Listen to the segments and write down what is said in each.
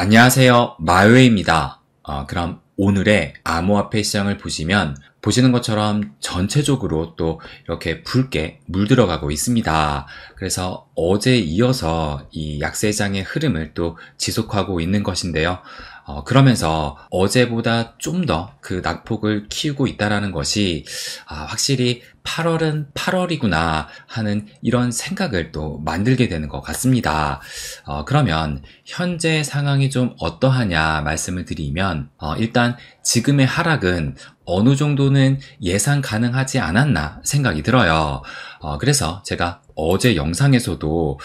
안녕하세요. 마요입니다. 그럼 오늘의 암호화폐 시장을 보시면 보시는 것처럼 전체적으로 또 이렇게 붉게 물들어가고 있습니다. 그래서 어제 이어서 이 약세장의 흐름을 또 지속하고 있는 것인데요. 그러면서 어제보다 좀 더 그 낙폭을 키우고 있다는 것이 확실히 8월은 8월이구나 하는 이런 생각을 또 만들게 되는 것 같습니다. 그러면 현재 상황이 좀 어떠하냐 말씀을 드리면 일단 지금의 하락은 어느 정도는 예상 가능하지 않았나 생각이 들어요. 그래서 제가 어제 영상에서도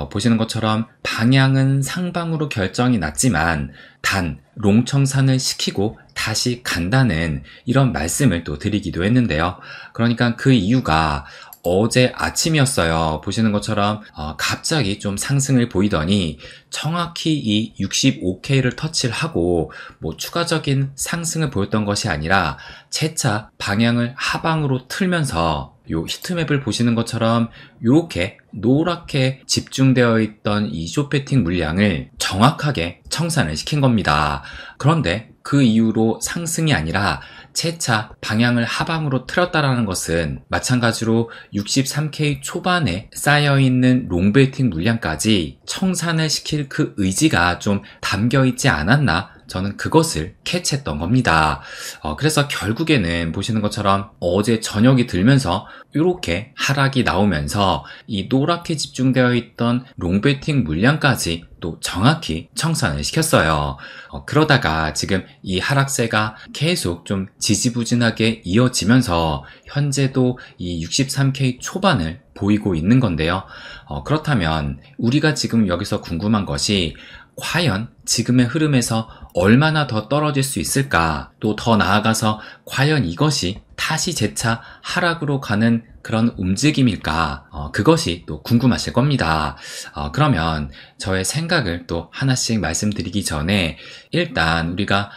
보시는 것처럼 방향은 상방으로 결정이 났지만 단 롱청산을 시키고 다시 간다는 이런 말씀을 또 드리기도 했는데요. 그러니까 그 이유가 어제 아침이었어요. 보시는 것처럼 갑자기 좀 상승을 보이더니 정확히 이 65K를 터치를 하고 추가적인 상승을 보였던 것이 아니라 재차 방향을 하방으로 틀면서 요 히트맵을 보시는 것처럼 이렇게 노랗게 집중되어 있던 이 숏배팅 물량을 정확하게 청산을 시킨 겁니다. 그런데 그 이후로 상승이 아니라 재차 방향을 하방으로 틀었다라는 것은 마찬가지로 63K 초반에 쌓여있는 롱베이팅 물량까지 청산을 시킬 그 의지가 좀 담겨있지 않았나? 저는 그것을 캐치했던 겁니다. 그래서 결국에는 보시는 것처럼 어제 저녁이 들면서 이렇게 하락이 나오면서 이 노랗게 집중되어 있던 롱베팅 물량까지 또 정확히 청산을 시켰어요. 그러다가 지금 이 하락세가 계속 좀 지지부진하게 이어지면서 현재도 이 63K 초반을 보이고 있는 건데요. 그렇다면 우리가 지금 여기서 궁금한 것이 과연 지금의 흐름에서 얼마나 더 떨어질 수 있을까? 또 더 나아가서 과연 이것이 다시 재차 하락으로 가는 그런 움직임일까? 그것이 또 궁금하실 겁니다. 그러면 저의 생각을 또 하나씩 말씀드리기 전에 일단 우리가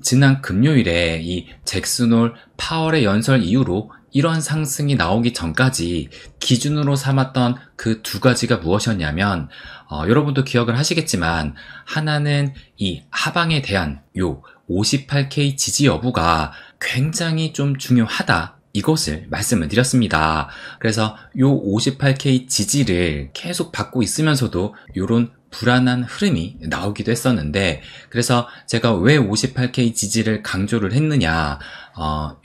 지난 금요일에 이 잭슨홀 파월의 연설 이후로 이런 상승이 나오기 전까지 기준으로 삼았던 그 두 가지가 무엇이었냐면 여러분도 기억을 하시겠지만 하나는 이 하방에 대한 58K 지지 여부가 굉장히 좀 중요하다. 이것을 말씀을 드렸습니다. 그래서 요 58K 지지를 계속 받고 있으면서도 요런 불안한 흐름이 나오기도 했었는데, 그래서 제가 왜 58K 지지를 강조를 했느냐,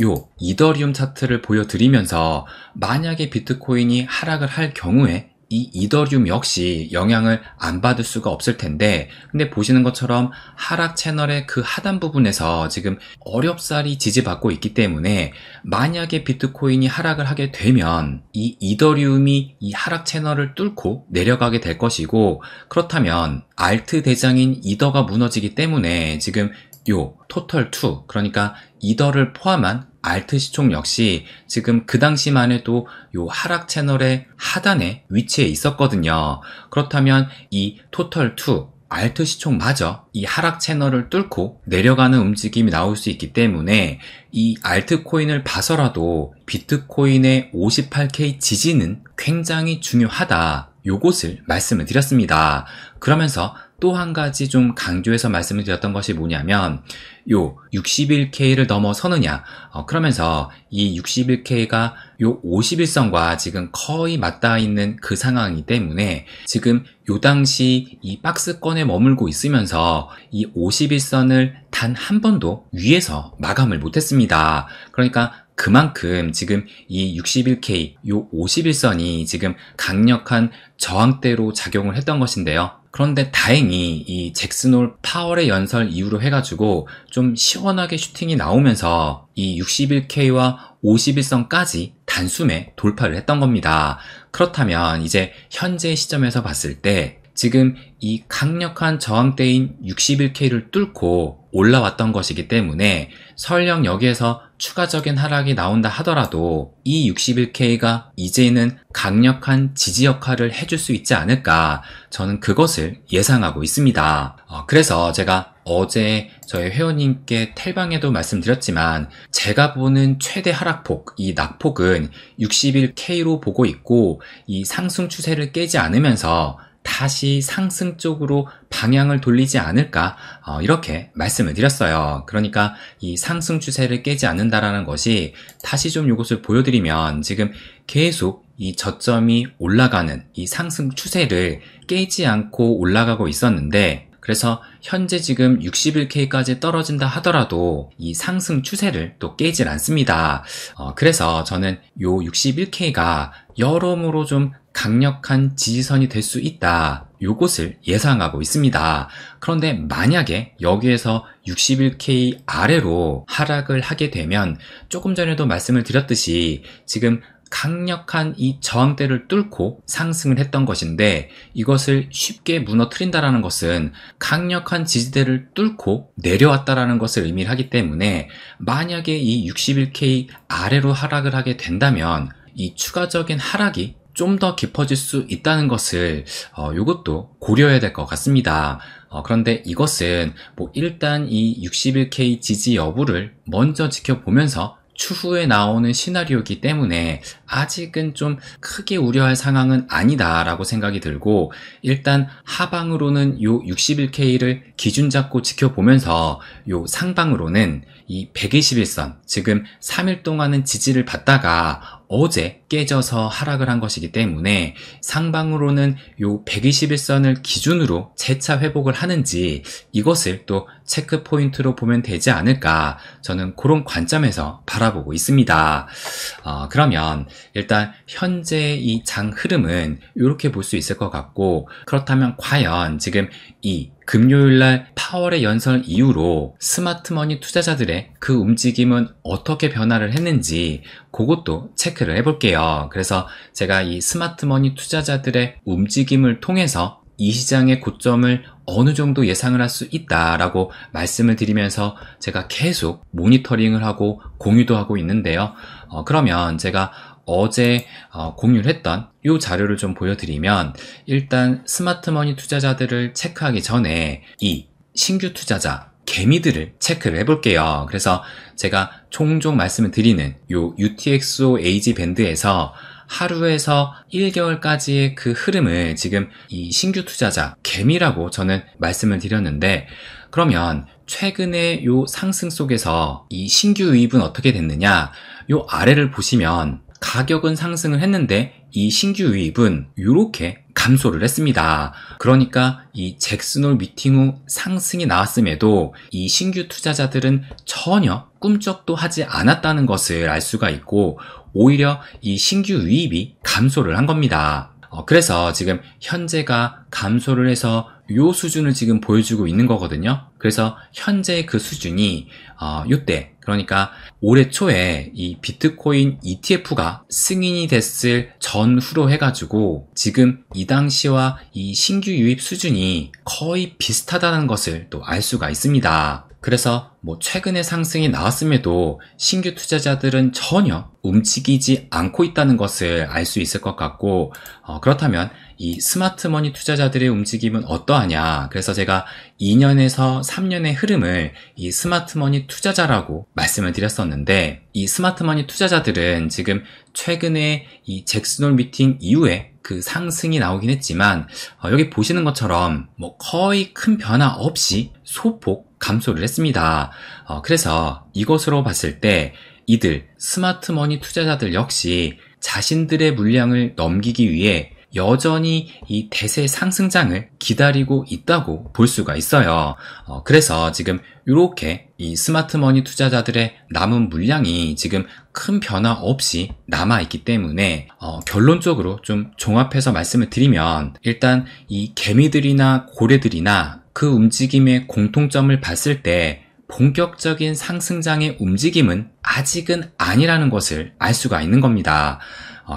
요 이더리움 차트를 보여드리면서 만약에 비트코인이 하락을 할 경우에 이 이더리움 역시 영향을 안 받을 수가 없을 텐데, 근데 보시는 것처럼 하락 채널의 그 하단 부분에서 지금 어렵사리 지지받고 있기 때문에 만약에 비트코인이 하락을 하게 되면 이 이더리움이 이 하락 채널을 뚫고 내려가게 될 것이고, 그렇다면 알트 대장인 이더가 무너지기 때문에 지금 요 토털2, 그러니까 이더를 포함한 알트 시총 역시 지금 그 당시만 해도 요 하락 채널의 하단에 위치해 있었거든요. 그렇다면 이 토털2, 알트 시총마저 이 하락 채널을 뚫고 내려가는 움직임이 나올 수 있기 때문에 이 알트코인을 봐서라도 비트코인의 58K 지지는 굉장히 중요하다. 요것을 말씀을 드렸습니다. 그러면서 또 한 가지 좀 강조해서 말씀을 드렸던 것이 뭐냐면 요 61K를 넘어서느냐, 그러면서 이 61K가 요 51선과 지금 거의 맞닿아 있는 그 상황이기 때문에 지금 요 당시 이 박스권에 머물고 있으면서 이 51선을 단 한 번도 위에서 마감을 못했습니다. 그러니까 그만큼 지금 이 61K, 요 51선이 지금 강력한 저항대로 작용을 했던 것인데요. 그런데 다행히 이 잭슨홀 파월의 연설 이후로 해가지고 좀 시원하게 슈팅이 나오면서 이 61K와 51선까지 단숨에 돌파를 했던 겁니다. 그렇다면 이제 현재 시점에서 봤을 때 지금 이 강력한 저항대인 61K를 뚫고 올라왔던 것이기 때문에 설령 여기에서 추가적인 하락이 나온다 하더라도 이 61K가 이제는 강력한 지지 역할을 해줄 수 있지 않을까, 저는 그것을 예상하고 있습니다. 그래서 제가 어제 저희 회원님께 텔방에도 말씀드렸지만 제가 보는 최대 하락폭, 이 낙폭은 61K로 보고 있고 이 상승 추세를 깨지 않으면서 다시 상승 쪽으로 방향을 돌리지 않을까 이렇게 말씀을 드렸어요. 그러니까 이 상승 추세를 깨지 않는다라는 것이 다시 좀 이것을 보여드리면 지금 계속 이 저점이 올라가는 이 상승 추세를 깨지 않고 올라가고 있었는데 그래서 현재 지금 61K까지 떨어진다 하더라도 이 상승 추세를 또 깨질 않습니다. 그래서 저는 요 61K가 여러모로 좀 강력한 지지선이 될 수 있다. 요것을 예상하고 있습니다. 그런데 만약에 여기에서 61K 아래로 하락을 하게 되면 조금 전에도 말씀을 드렸듯이 지금 강력한 이 저항대를 뚫고 상승을 했던 것인데 이것을 쉽게 무너뜨린다는 것은 강력한 지지대를 뚫고 내려왔다는 것을 의미하기 때문에 만약에 이 61K 아래로 하락을 하게 된다면 이 추가적인 하락이 좀 더 깊어질 수 있다는 것을 이것도 고려해야 될 것 같습니다. 그런데 이것은 일단 이 61K 지지 여부를 먼저 지켜보면서 추후에 나오는 시나리오이기 때문에 아직은 좀 크게 우려할 상황은 아니다라고 생각이 들고 일단 하방으로는 요 61K를 기준 잡고 지켜보면서 요 상방으로는 이 121선 지금 3일 동안은 지지를 받다가 어제 깨져서 하락을 한 것이기 때문에 상방으로는 요 121선을 기준으로 재차 회복을 하는지 이것을 또 체크 포인트로 보면 되지 않을까 저는 그런 관점에서 바라보고 있습니다. 그러면 일단 현재 이 장 흐름은 이렇게 볼 수 있을 것 같고 그렇다면 과연 지금 이 금요일날 파월의 연설 이후로 스마트머니 투자자들의 그 움직임은 어떻게 변화를 했는지 그것도 체크를 해볼게요. 그래서 제가 이 스마트머니 투자자들의 움직임을 통해서 이 시장의 고점을 어느 정도 예상을 할 수 있다라고 말씀을 드리면서 제가 계속 모니터링을 하고 공유도 하고 있는데요. 그러면 제가 어제 공유를 했던 이 자료를 좀 보여드리면 일단 스마트머니 투자자들을 체크하기 전에 이 신규 투자자 개미들을 체크를 해볼게요. 그래서 제가 종종 말씀을 드리는 요 UTXO AG 밴드에서 하루에서 1개월까지의 그 흐름을 지금 이 신규 투자자 개미라고 저는 말씀을 드렸는데 그러면 최근에 요 상승 속에서 이 신규 유입은 어떻게 됐느냐 요 아래를 보시면 가격은 상승을 했는데 이 신규 유입은 이렇게 감소를 했습니다. 그러니까 이 잭슨홀 미팅 후 상승이 나왔음에도 이 신규 투자자들은 전혀 꿈쩍도 하지 않았다는 것을 알 수가 있고 오히려 이 신규 유입이 감소를 한 겁니다. 그래서 지금 현재가 감소를 해서 요 수준을 지금 보여주고 있는 거거든요. 그래서 현재 그 수준이 요때 그러니까 올해 초에 이 비트코인 ETF가 승인이 됐을 전후로 해가지고 지금 이 당시와 이 신규 유입 수준이 거의 비슷하다는 것을 또 알 수가 있습니다. 그래서 최근에 상승이 나왔음에도 신규 투자자들은 전혀 움직이지 않고 있다는 것을 알 수 있을 것 같고 그렇다면 이 스마트머니 투자자들의 움직임은 어떠하냐 그래서 제가 2년에서 3년의 흐름을 이 스마트머니 투자자라고 말씀을 드렸었는데 이 스마트머니 투자자들은 지금 최근에 이 잭슨홀 미팅 이후에 그 상승이 나오긴 했지만 여기 보시는 것처럼 거의 큰 변화 없이 소폭 감소를 했습니다. 그래서 이것으로 봤을 때 이들 스마트머니 투자자들 역시 자신들의 물량을 넘기기 위해 여전히 이 대세 상승장을 기다리고 있다고 볼 수가 있어요. 그래서 지금 이렇게 이 스마트머니 투자자들의 남은 물량이 지금 큰 변화 없이 남아있기 때문에 결론적으로 좀 종합해서 말씀을 드리면 일단 이 개미들이나 고래들이나 그 움직임의 공통점을 봤을 때 본격적인 상승장의 움직임은 아직은 아니라는 것을 알 수가 있는 겁니다.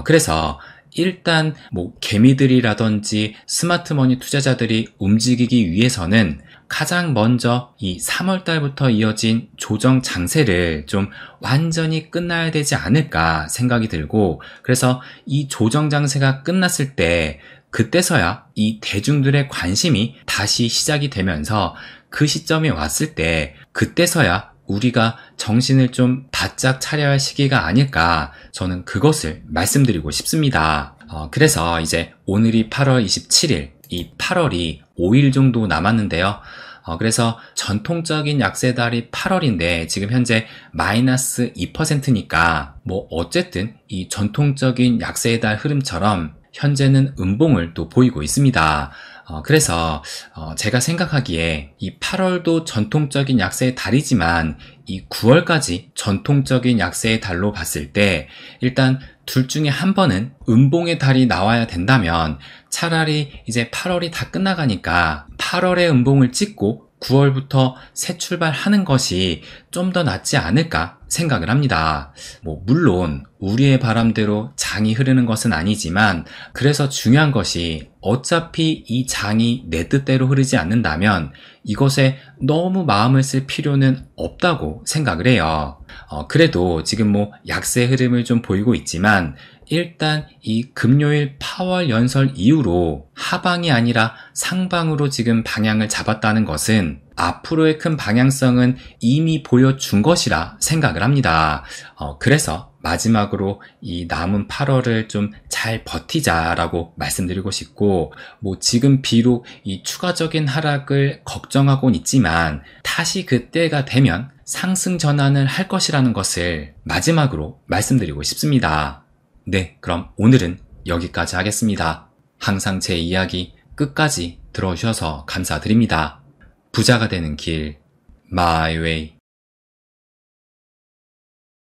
그래서 일단 개미들이라든지 스마트머니 투자자들이 움직이기 위해서는 가장 먼저 이 3월달부터 이어진 조정 장세를 좀 완전히 끝나야 되지 않을까 생각이 들고 그래서 이 조정 장세가 끝났을 때 그때서야 이 대중들의 관심이 다시 시작이 되면서 그 시점에 왔을 때 그때서야 우리가 정신을 좀 바짝 차려야 할 시기가 아닐까 저는 그것을 말씀드리고 싶습니다. 그래서 이제 오늘이 8월 27일 이 8월이 5일 정도 남았는데요. 그래서 전통적인 약세달이 8월인데 지금 현재 마이너스 2%니까 뭐 어쨌든 이 전통적인 약세의 달 흐름처럼 현재는 음봉을 또 보이고 있습니다. 그래서 제가 생각하기에 이 8월도 전통적인 약세의 달이지만 이 9월까지 전통적인 약세의 달로 봤을 때 일단 둘 중에 한 번은 음봉의 달이 나와야 된다면 차라리 이제 8월이 다 끝나가니까 8월에 음봉을 찍고 9월부터 새 출발하는 것이 좀 더 낫지 않을까 생각을 합니다. 물론 우리의 바람대로 장이 흐르는 것은 아니지만 그래서 중요한 것이 어차피 이 장이 내 뜻대로 흐르지 않는다면 이것에 너무 마음을 쓸 필요는 없다고 생각을 해요. 그래도 지금 약세 흐름을 좀 보이고 있지만 일단 이 금요일 파월 연설 이후로 하방이 아니라 상방으로 지금 방향을 잡았다는 것은 앞으로의 큰 방향성은 이미 보여준 것이라 생각을 합니다. 그래서 마지막으로 이 남은 8월을 좀 잘 버티자라고 말씀드리고 싶고, 지금 비록 이 추가적인 하락을 걱정하곤 있지만 다시 그때가 되면 상승 전환을 할 것이라는 것을 마지막으로 말씀드리고 싶습니다. 네, 그럼 오늘은 여기까지 하겠습니다. 항상 제 이야기 끝까지 들어주셔서 감사드립니다. 부자가 되는 길, My Way.